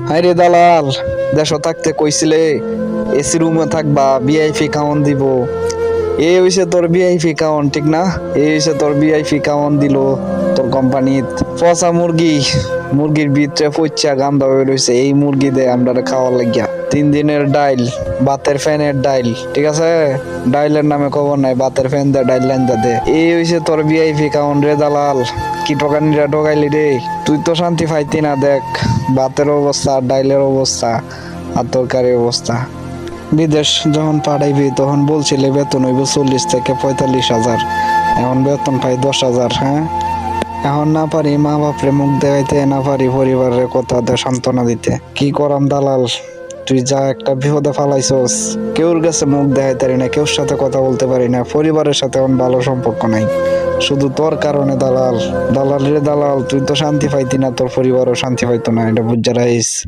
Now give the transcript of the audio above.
হায়রে দালাল, দেশ থাকতে কইছিলে এসি রুমে থাকবা, ভিআইপি কাউন্ট দিব। এই হইছে তোর ভিআইপি কাউন্ট, ঠিক না? এই হইছে তোর ভিআইপি কাউন্ট দিল তোর কোম্পানিত। পচা মুরগি, মুরগির ভিতরে পচা গান্দা হয়ে রয়েছে। এই মুরগি দে আমরা খাওয়ার লাগিয়া 3 দিনের ডাইল, বাতের ফ্যানের ডাইল, ঠিক আছে? ডাইলের নামে খবর নাই, বাতের ফ্যান দে ডাইল লাইন দে। এই হইছে তোর ভিআইপি কাউন্ট রে দালাল। কি টোকানিরা টোকাইলি রে, তুই তো শান্তি পাইতি না। দেখ ভাতের অবস্থা, ডাইলের অবস্থা, আর তরকারির অবস্থা। বিদেশ যখন পাঠাইবি তখন বলছিলে বেতন হইব 40 থেকে 45,000, এখন বেতন পাই 10,000। হ্যাঁ, এখন না পারি মা বাপরে মুখ দেখাইতে, না পারি পরিবারের কথা সান্ত্বনা দিতে। কি করাম দালাল, তুই যা একটা বিপদে ফালাইছস। কেউর কাছে মুখ দেখাইতে পারি না, কেউর সাথে কথা বলতে পারি না, পরিবারের সাথে এখন ভালো সম্পর্ক নাই, শুধু তোর কারণে দালাল। দালাল রে দালাল, তুই তো শান্তি পাইতি না, তোর পরিবারও শান্তি পাইতো না, এটা বুঝা রাখিস।